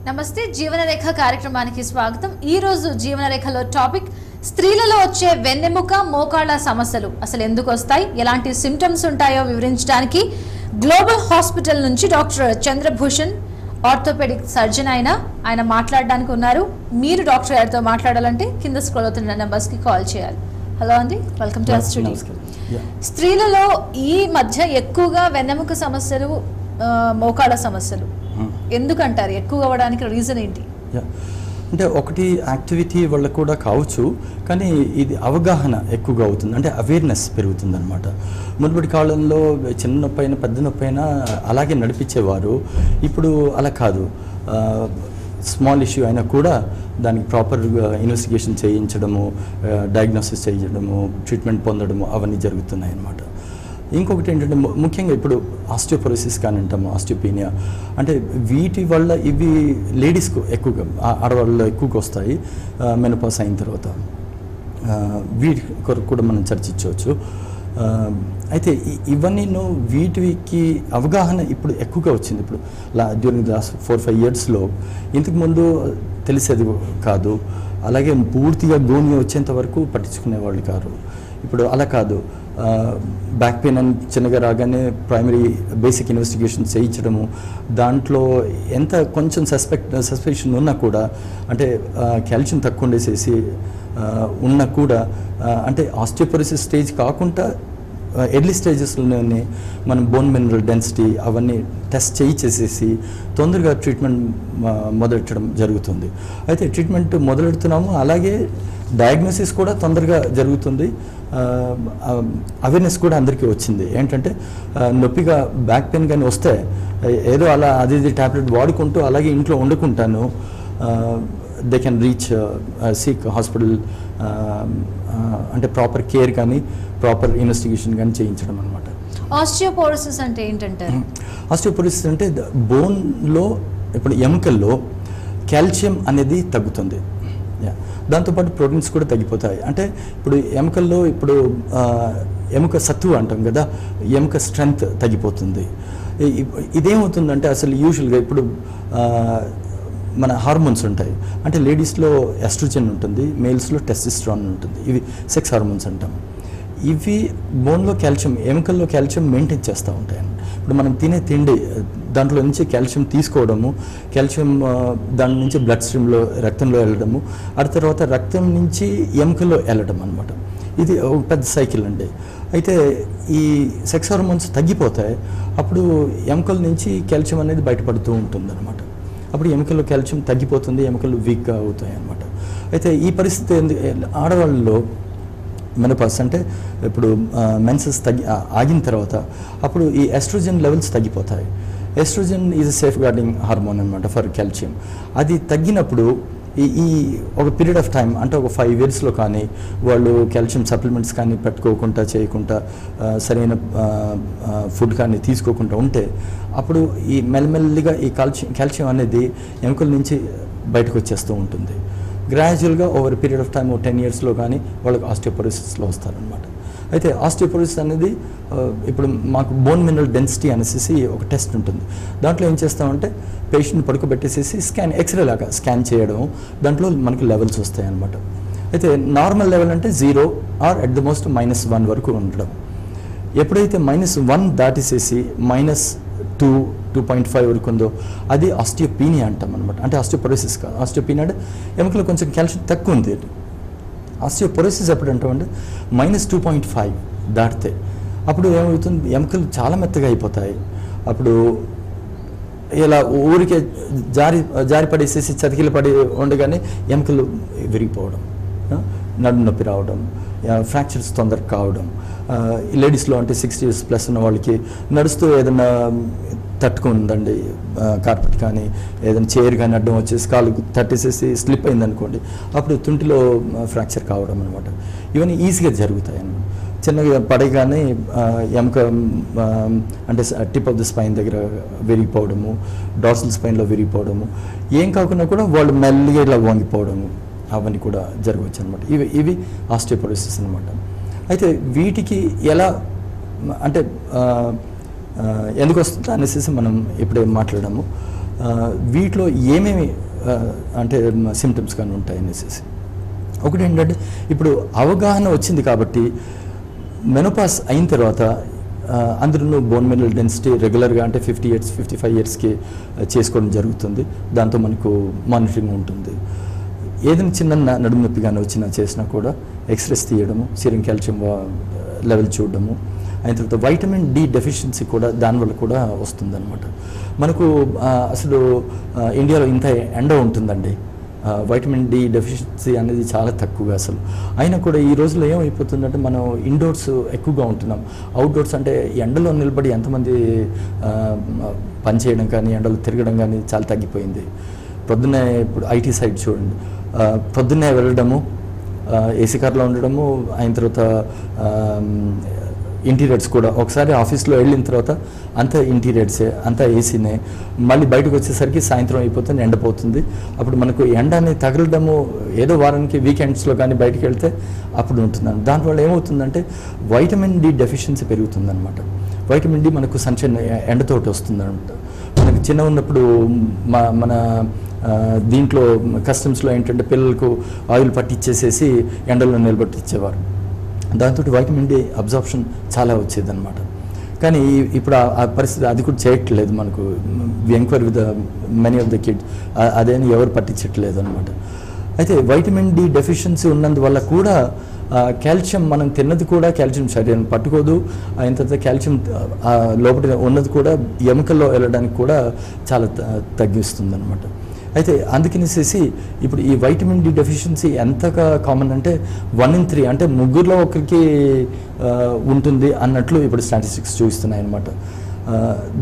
నమస్తే జీవనరేఖ కార్యక్రమానికి స్వాగతం. ఈ రోజు జీవనరేఖలో టాపిక్ స్త్రీలలో వచ్చే వెన్నెముక మోకాళ్ళ సమస్యలు అసలు ఎందుకు వస్తాయి, ఎలాంటి సింప్టమ్స్ ఉంటాయో వివరించడానికి గ్లోబల్ హాస్పిటల్ నుంచి డాక్టర్ చంద్రభూషణ్ ఆర్థోపెడిక్ సర్జన్ ఆయన మాట్లాడడానికి ఉన్నారు. మీరు డాక్టర్ గారితో మాట్లాడాలంటే కింద స్క్రోల్ అవుతున్న నెంబర్స్ కి కాల్ చేయాలి. హలో అండి, వెల్కమ్ టు అవర్ స్టూడియో. స్త్రీలలో ఈ మధ్య ఎక్కువగా వెన్నెముక సమస్యలు, మోకాళ్ళ సమస్యలు ఎందుకంటారు ఎక్కువ అవ్వడానికి రీజన్ ఏంటి? అంటే ఒకటి యాక్టివిటీ వల్ల కూడా కావచ్చు, కానీ ఇది అవగాహన ఎక్కువగా అవుతుంది, అంటే అవేర్నెస్ పెరుగుతుంది అనమాట. మునుపటి కాలంలో చిన్న నొప్పి అయినా పెద్ద నొప్పి అయినా అలాగే నడిపించేవారు. ఇప్పుడు అలా కాదు, స్మాల్ ఇష్యూ అయినా కూడా దానికి ప్రాపర్గా ఇన్వెస్టిగేషన్ చేయించడము, డయాగ్నోసిస్ చేయడము, ట్రీట్మెంట్ పొందడము అవన్నీ జరుగుతున్నాయి అన్నమాట. ఇంకొకటి ఏంటంటే ముఖ్యంగా ఇప్పుడు ఆస్టియోపోరోసిస్ కానీ అంటాము, ఆస్టియోపీనియా, అంటే వీటి వల్ల ఇవి లేడీస్కు ఎక్కువగా, ఆడవాళ్ళలో ఎక్కువగా వస్తాయి మెనోపాజ్ అయిన తర్వాత. వీటి కొరకు కూడా మనం చర్చించవచ్చు. అయితే ఇవన్నీ వీటికి అవగాహన ఇప్పుడు ఎక్కువగా వచ్చింది. ఇప్పుడు డ్యూరింగ్ ద లాస్ట్ 4-5 yearsలో ఇంతకుముందు తెలిసేది కాదు. అలాగే పూర్తిగా గోని వచ్చేంత వరకు పట్టించుకునేవాళ్ళు కాదు. ఇప్పుడు అలా కాదు, బ్యాక్ పెయిన్ అని చిన్నగా రాగానే ప్రైమరీ బేసిక్ ఇన్వెస్టిగేషన్ చేయించడము, దాంట్లో ఎంత కొంచెం సస్పెక్షన్ ఉన్నా కూడా, అంటే కాల్షియం తక్కువ ఉండేసేసి ఉన్నా కూడా, అంటే ఆస్టియోపోరోసిస్ స్టేజ్ కాకుండా ఎర్లీ స్టేజెస్లోనే మనం బోన్ మినరల్ డెన్సిటీ అవన్నీ టెస్ట్ చేసేసి తొందరగా ట్రీట్మెంట్ మొదలెట్టడం జరుగుతుంది. అయితే ట్రీట్మెంట్ మొదలెడుతున్నాము, అలాగే డయాగ్నోసిస్ కూడా తొందరగా జరుగుతుంది. అవేర్నెస్ కూడా అందరికీ వచ్చింది. ఏంటంటే నొప్పిగా బ్యాక్ పెయిన్ కానీ వస్తే ఏదో అలా అది ట్యాబ్లెట్ వాడుకుంటూ అలాగే ఇంట్లో వండుకుంటాను, they can reach seek hospital, అంటే ప్రాపర్ కేర్ కానీ ప్రాపర్ ఇన్వెస్టిగేషన్ కానీ చేయించడం అనమాట. ఆస్టియోపోరోసిస్ అంటే ఏంటంటారు? ఆస్టియోపోరోసిస్ అంటే బోన్లో, ఇప్పుడు ఎముకల్లో కాల్షియం అనేది తగ్గుతుంది, దాంతోపాటు ప్రోటీన్స్ కూడా తగ్గిపోతాయి. అంటే ఇప్పుడు ఎముకల్లో ఇప్పుడు ఎముక సత్తువ అంటాం కదా, ఎముక స్ట్రెంగ్త్ తగ్గిపోతుంది. ఇదేమవుతుందంటే అసలు యూజువల్గా ఇప్పుడు మన హార్మోన్స్ ఉంటాయి, అంటే లేడీస్లో ఎస్ట్రోజన్ ఉంటుంది, మేల్స్లో టెస్టోస్టెరాన్ ఉంటుంది, ఇవి సెక్స్ హార్మోన్స్ అంటాం. ఇవి బోన్లో కాల్షియం, ఎముకల్లో కాల్షియం మెయింటైన్ చేస్తూ ఉంటాయి. ఇప్పుడు మనం తినే తిండి దాంట్లో నుంచి కాల్షియం తీసుకోవడము, కాల్షియం దాని నుంచి బ్లడ్ స్ట్రీమ్లో రక్తంలో వెళ్ళడము, ఆ తర్వాత రక్తం నుంచి ఎముకల్లో వెళ్ళడం అనమాట. ఇది ఒక పెద్ద సైకిల్ అండి. అయితే ఈ సెక్స్ హార్మోన్స్ తగ్గిపోతాయి, అప్పుడు ఎముకల నుంచి కాల్షియం అనేది బయటపడుతూ ఉంటుంది అనమాట. అప్పుడు ఎముకల్లో కాల్షియం తగ్గిపోతుంది, ఎముకలు వీక్గా అవుతాయి అన్నమాట. అయితే ఈ పరిస్థితి ఆడవాళ్ళలో మెనోపాజ్ అంటే ఇప్పుడు మెన్సెస్ ఆగిన తర్వాత అప్పుడు ఈ ఎస్ట్రోజన్ లెవెల్స్ తగ్గిపోతాయి. Oestrogen is safe guarding hormone అనమాట ఫర్ కాల్షియం. అది తగ్గినప్పుడు ఈ ఒక పీరియడ్ ఆఫ్ టైం, అంటే ఒక 5 yearsలో కానీ వాళ్ళు కాల్షియం సప్లిమెంట్స్ కానీ పెట్టుకోకుండా చేయకుండా, సరైన ఫుడ్ కానీ తీసుకోకుండా ఉంటే, అప్పుడు ఈ మెల్లమెల్లిగా ఈ కాల్షియం అనేది ఎముకల నుంచి బయటకు వచ్చేస్తూ ఉంటుంది. గ్రాడ్యువల్గా ఓవర్ పీరియడ్ ఆఫ్ టైం 10 yearsలో కానీ వాళ్ళకి ఆస్టియోపోరోసిస్లో వస్తారనమాట. అయితే ఆస్టియోపోరోసిస్ అనేది ఇప్పుడు మాకు బోన్ మినరల్ డెన్సిటీ అనేసి ఒక టెస్ట్ ఉంటుంది. దాంట్లో ఏం చేస్తామంటే పేషెంట్ పడుకోబెట్టేసేసి ఎక్స్రే లాగా స్కాన్ చేయడం, దాంట్లో మనకి లెవెల్స్ వస్తాయి అన్నమాట. అయితే నార్మల్ లెవెల్ అంటే 0 ఆర్ అట్ ద మోస్ట్ -1 వరకు ఉండడం. ఎప్పుడైతే -1 దాటిసేసి -2, 2.5 వరకు ఉందో అది ఆస్టియోపీనియా అంటాం అనమాట. అంటే ఆస్టియోపోరోసిస్ కాదు. ఆస్టియోపీనియా అంటే ఎముకలో కొంచెం కాల్షియం తక్కువ ఉంది. ఆస్టియోపోరోసిస్ ఎప్పుడు అంటామంటే -2.5 దాటితే అప్పుడు ఏమవుతుంది, ఎముకలు చాలా మెత్తగా అయిపోతాయి. అప్పుడు ఇలా ఊరికే జారి పడేసేసి చతికిల పడి ఉండగానే ఎముకలు విరిగిపోవడం, నడుము నొప్పి రావడం, ఫ్రాక్చర్స్ తొందరగా కావడం. లేడీస్లో అంటే 60 years ప్లస్ ఉన్న వాళ్ళకి నడుస్తూ ఏదైనా తట్టుకుందండి, కార్పెట్ కానీ ఏదైనా చైర్ కానీ అడ్డం వచ్చేసి కాలు తట్టేసేసి స్లిప్ అయిందనుకోండి, అప్పుడు తుంటిలో ఫ్రాక్చర్ కావడం అనమాట. ఇవన్నీ ఈజీగా జరుగుతాయి అన్నమాట. చిన్నగా పడగానే ఎముక అంటే టిప్ ఆఫ్ ద స్పైన్ దగ్గర విరిగిపోవడము, డార్సల్ స్పైన్లో విరిగిపోవడము, ఏం కాకుండా కూడా వాళ్ళు మెల్లిగా ఇలా వంగిపోవడము, అవన్నీ కూడా జరగవచ్చు అనమాట. ఇవి ఆస్టియోపోరోసిస్ అనమాట. అయితే వీటికి ఎలా అంటే ఎందుకు వస్తుందో అనేసి మనం ఇప్పుడే మాట్లాడాము. వీటిలో ఏమేమి అంటే సిమ్టమ్స్ కానీ ఉంటాయి అనేసి. ఒకటి ఏంటంటే ఇప్పుడు అవగాహన వచ్చింది కాబట్టి మెనోపాస్ అయిన తర్వాత అందరూ బోన్ మినరల్ డెన్సిటీ రెగ్యులర్గా అంటే 50 years 55 yearsకి చేసుకోవడం జరుగుతుంది. దాంతో మనకు మానిటరింగ్ ఉంటుంది. ఏదైనా చిన్న నడుము నొప్పి కానీ చేసినా కూడా ఎక్స్రేస్ తీయడము, సీరం కాల్షియం లెవెల్ చూడడము, అయిన తర్వాత వైటమిన్ డి డెఫిషియన్సీ కూడా దానివల్ల కూడా వస్తుందన్నమాట. మనకు అసలు ఇండియాలో ఇంత ఎండ ఉంటుందండి, వైటమిన్ డి డెఫిషియన్సీ అనేది చాలా తక్కువగా అసలు. అయినా కూడా ఈ రోజుల్లో ఏమైపోతుందంటే మనం ఇండోర్స్ ఎక్కువగా ఉంటున్నాం. అవుట్డోర్స్ అంటే ఎండలో నిలబడి ఎంతమంది పని చేయడం కానీ ఎండలో తిరగడం కానీ చాలా తగ్గిపోయింది. పొద్దున్నే ఇప్పుడు ఐటీ సైడ్ చూడండి, పొద్దున్నే వెళ్ళడము, ఏసీ కార్లో ఉండడము, అయిన తర్వాత ఇంటీరియర్స్ కూడా ఒకసారి ఆఫీస్లో వెళ్ళిన తర్వాత అంతా ఇంటీరియర్సే, అంతా ఏసీనే. మళ్ళీ బయటకు వచ్చేసరికి సాయంత్రం అయిపోతుంది, ఎండపోతుంది. అప్పుడు మనకు ఎండ అనేది తగలడము ఏదో వారానికి వీకెండ్స్లో కానీ బయటకు వెళ్తే అప్పుడు ఉంటుందండి. దానివల్ల ఏమవుతుందంటే వైటమిన్ డి డెఫిషియన్సీ పెరుగుతుందన్నమాట. వైటమిన్ డి మనకు సన్షైన్ ఎండతోటి వస్తుందన్నమాట. మనకు చిన్న ఉన్నప్పుడు మన దీంట్లో కస్టమ్స్లో ఏంటంటే పిల్లలకు ఆయిల్ పట్టించేసేసి ఎండలో నిలబెట్టించేవారు. దాంతో వైటమిన్ డి అబ్జార్ప్షన్ చాలా వచ్చేదన్నమాట. కానీ ఇప్పుడు ఆ పరిస్థితి అది కూడా చేయట్లేదు. మనకు enquiry with many of the kids అదేని ఎవరు పట్టించట్లేదు అనమాట. అయితే వైటమిన్ డి డెఫిషియన్సీ ఉన్నందువల్ల కూడా కాల్షియం మనం తిన్నది కూడా కాల్షియం శరీరం పట్టుకోదు. అయిన తర్వాత కాల్షియం లోపల ఉన్నది కూడా ఎముకల్లో వెళ్ళడానికి కూడా చాలా తగ్గిస్తుంది అనమాట. అయితే అందుకనేసి ఇప్పుడు ఈ వైటమిన్ డి డెఫిషియన్సీ ఎంతగా కామన్ అంటే 1 in 3 అంటే 3 ఒకరికి ఉంటుంది అన్నట్లు ఇప్పుడు స్టాటిస్టిక్స్ చూపిస్తున్నాయి అన్నమాట.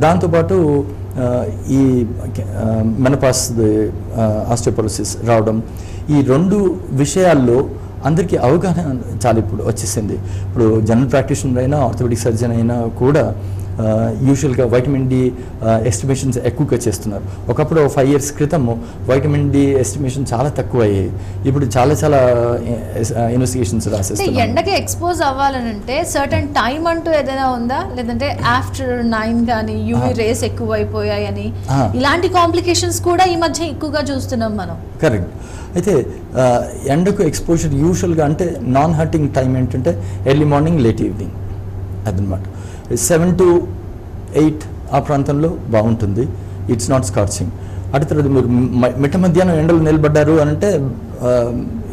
దాంతోపాటు ఈ మెనోపాస్ ఆస్టియోపోరోసిస్ రావడం, ఈ 2 విషయాల్లో అందరికీ అవగాహన చాలా ఇప్పుడు వచ్చేసింది. ఇప్పుడు జనరల్ ప్రాక్టీషనర్ అయినా ఆర్థోపెడిక్ సర్జన్ అయినా కూడా యూజువల్గా వైటమిన్ డి ఎస్టిమేషన్స్ ఎక్కువగా చేస్తున్నారు. ఒకప్పుడు 5 years క్రితము వైటమిన్ డి ఎస్టిమేషన్ చాలా తక్కువ అయ్యాయి. ఇప్పుడు చాలా ఇన్వెస్టిగేషన్స్ రాసేస్తున్నారు. ఎండకి ఎక్స్పోజ్ అవ్వాలనంటే సర్టన్ టైం అంటూ ఏదైనా ఉందా, లేదంటే ఆఫ్టర్ 9 కానీ యూవీ రేస్ ఎక్కువ అయిపోయాయని ఇలాంటి కాంప్లికేషన్స్ కూడా ఈ మధ్య ఎక్కువగా చూస్తున్నాం మనం. కరెక్ట్. అయితే ఎండకు ఎక్స్పోజర్ యూజువల్గా అంటే నాన్ హర్టింగ్ టైం ఏంటంటే ఎర్లీ మార్నింగ్ లేట్ ఈవినింగ్ అదనమాట. 7 to 8 ఆ ప్రాంతంలో బాగుంటుంది. It's not scorching. అటు తర్వాత మీరు మిట్ట మధ్యాహ్నం ఎండలు నిలబడ్డారు అంటే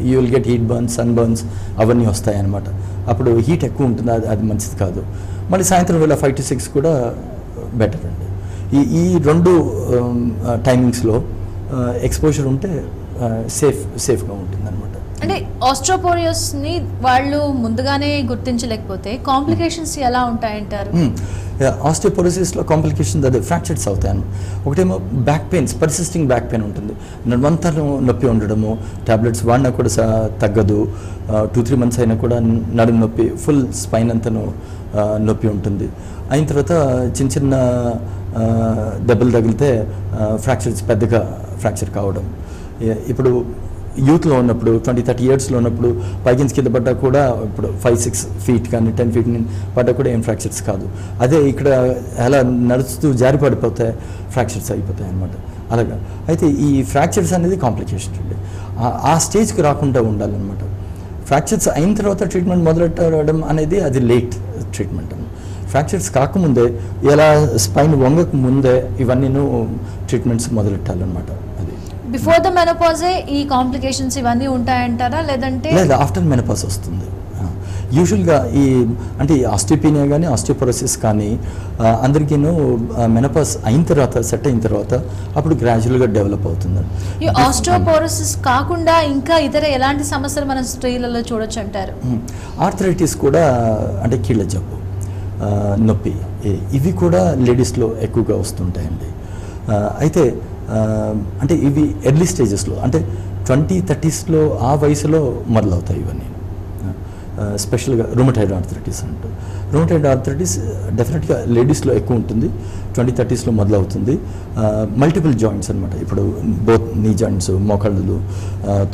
you will get heat burns, sun burns అవన్నీ వస్తాయన్నమాట. అప్పుడు హీట్ ఎక్కువ ఉంటుంది, అది మంచిది కాదు. మళ్ళీ సాయంత్రం వేళ 5 to 6 కూడా బెటర్ అండి. ఈ 2 టైమింగ్స్లో ఎక్స్పోజర్ ఉంటే సేఫ్గా ఉంటుంది అనమాట. అంటే ఆస్ట్రోపోరియోస్ని వాళ్ళు ముందుగానే గుర్తించలేకపోతే కాంప్లికేషన్స్ ఎలా ఉంటాయంటారు? ఆస్టియోపోరోసిస్లో కాంప్లికేషన్స్ అదే ఫ్రాక్చర్స్ అవుతాయి. ఒకటేమో back pains, persisting back pain ఉంటుంది. నడుమంతా నొప్పి ఉండడము, టాబ్లెట్స్ వాడినా కూడా తగ్గదు. 2-3 months అయినా కూడా నడుము నొప్పి, ఫుల్ స్పైన్ అంతను నొప్పి ఉంటుంది. అయిన తర్వాత చిన్న దెబ్బలు తగిలితే ఫ్రాక్చర్స్ పెద్దగా ఫ్రాక్చర్ కావడం. ఇప్పుడు యూత్లో ఉన్నప్పుడు 20-30 yearsలో ఉన్నప్పుడు పైకిన్స్ కింద పడ్డా కూడా ఇప్పుడు 5-6 feet కానీ 10 feet పడ్డా కూడా ఏం ఫ్రాక్చర్స్ కాదు. అదే ఇక్కడ అలా నడుస్తూ జారి పడిపోతే ఫ్రాక్చర్స్ అయిపోతాయి అన్నమాట. అలాగా అయితే ఈ ఫ్రాక్చర్స్ అనేది కాంప్లికేషన్ అండి. ఆ స్టేజ్కి రాకుండా ఉండాలన్నమాట. ఫ్రాక్చర్స్ అయిన తర్వాత ట్రీట్మెంట్ మొదలెట్టడం అనేది అది లేట్ ట్రీట్మెంట్. ఫ్రాక్చర్స్ కాకముందే ఇలా స్పైన్ వంగక ముందే ఇవన్నీ ట్రీట్మెంట్స్ మొదలెట్టాలన్నమాట. అది బిఫోర్ ద మెనోపాజే ఈ కాంప్లికేషన్స్ ఇవన్నీ ఉంటాయంటారా, లేదంటే లేదా ఆఫ్టర్ మెనోపాజ్ వస్తుంది? యూజువల్గా ఈ అంటే ఆస్టియోపీనియా కానీ ఆస్టియోపోరోసిస్ కానీ అందరికీను మెనోపాజ్ అయిన తర్వాత సెట్ అయిన తర్వాత అప్పుడు గ్రాడ్యువల్గా డెవలప్ అవుతుంది. ఈ ఆస్టియోపోరోసిస్ కాకుండా ఇంకా ఇతర ఎలాంటి సమస్యలు మన స్త్రీలలో చూడొచ్చు అంటారు? ఆర్థరైటిస్ కూడా అంటే కీళ్ళ జబ్బు, నొప్పి, ఇవి కూడా లేడీస్లో ఎక్కువగా వస్తుంటాయండి. అయితే అంటే ఇవి ఎర్లీ స్టేజెస్లో అంటే 20-30sలో ఆ వయసులో మొదలవుతాయి ఇవన్నీ. స్పెషల్గా రుమటైడ్ ఆర్థరైటిస్ అంటారు. రుమటైడ్ ఆర్థరైటిస్ డెఫినెట్గా లేడీస్లో ఎక్కువ ఉంటుంది, 20-30sలో మొదలవుతుంది. మల్టిపుల్ జాయింట్స్ అనమాట. ఇప్పుడు బోత్ నీ జాయింట్స్, మోకాళ్ళు,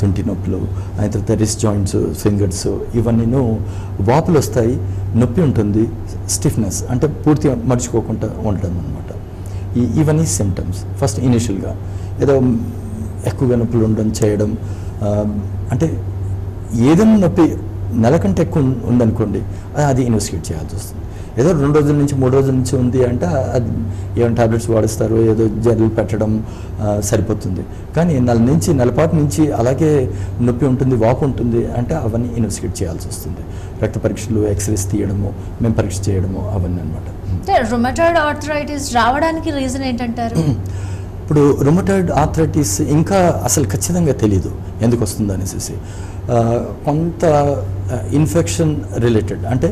తుంటి నొప్పులు, అయిన తర్వాత రిస్ట్ జాయింట్స్, ఫింగర్స్ ఇవన్నీ వాపులు వస్తాయి, నొప్పి ఉంటుంది, స్టిఫ్నెస్ అంటే పూర్తిగా మర్చిపోకుండా ఉండడం అనమాట. ఇవన్నీ సిమ్టమ్స్ ఫస్ట్ ఇనిషియల్గా ఏదో ఎక్కువగా నొప్పులు ఉండడం చేయడం, అంటే ఏదైనా నొప్పి నెల కంటే ఎక్కువ ఉందనుకోండి అది ఇన్వెస్టిగేట్ చేయాల్సి వస్తుంది. ఏదో 2 రోజుల నుంచి 3 రోజుల నుంచి ఉంది అంటే అది ఏమైనా టాబ్లెట్స్ వాడిస్తారు, ఏదో జెల్ పెట్టడం సరిపోతుంది. కానీ నెలపాటు నుంచి అలాగే నొప్పి ఉంటుంది, వాపు ఉంటుంది అంటే అవన్నీ ఇన్వెస్టిగేట్ చేయాల్సి వస్తుంది. రక్త పరీక్షలు, ఎక్స్రేస్ తీయడము, మేము పరీక్ష చేయడము అవన్నీ అనమాట. రుమటాయిడ్ ఆర్థరైటిస్ రావడానికి రీజన్ ఏంటంటారు? ఇప్పుడు రుమటాయిడ్ ఆర్థరైటిస్ ఇంకా అసలు ఖచ్చితంగా తెలీదు ఎందుకు వస్తుందో అనేసి. కొంత ఇన్ఫెక్షన్ రిలేటెడ్, అంటే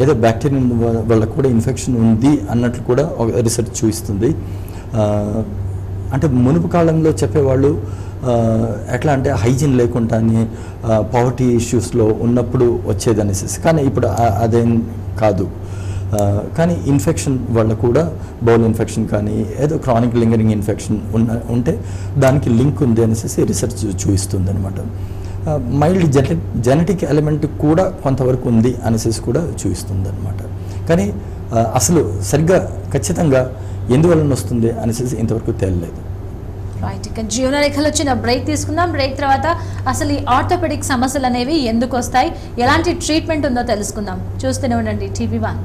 ఏదో బ్యాక్టీరియా వాళ్ళకు కూడా ఇన్ఫెక్షన్ ఉంది అన్నట్లు కూడా ఒక రీసెర్చ్ చూపిస్తుంది. అంటే మునుపు కాలంలో చెప్పేవాళ్ళు ఎట్లా అంటే హైజీన్ లేకుండానే పవర్టీ ఇష్యూస్లో ఉన్నప్పుడు వచ్చేది అనేసి, కానీ ఇప్పుడు అదేం కాదు. కానీ ఇన్ఫెక్షన్ వల్ల కూడా బౌల్ ఇన్ఫెక్షన్ కానీ ఏదో క్రానిక్ లింగరింగ్ ఇన్ఫెక్షన్ ఉంటే దానికి లింక్ ఉంది అనేసి రీసెర్చ్ చూపిస్తుంది అనమాట. మైల్డ్ జెనెటిక్ ఎలిమెంట్ కూడా కొంతవరకు ఉంది అనేసి కూడా చూపిస్తుంది అనమాట. కానీ అసలు సరిగ్గా ఖచ్చితంగా ఎందువలన వస్తుంది అనేసి ఇంతవరకు తేలలేదు. రైట్, ఇక జీవనరేఖలో వచ్చిన బ్రేక్ తీసుకుందాం. బ్రేక్ తర్వాత అసలు ఈ ఆర్థోపెడిక్ సమస్యలు అనేవి ఎందుకు వస్తాయి, ఎలాంటి ట్రీట్మెంట్ ఉందో తెలుసుకుందాం. చూస్తూనే ఉండండి TV1.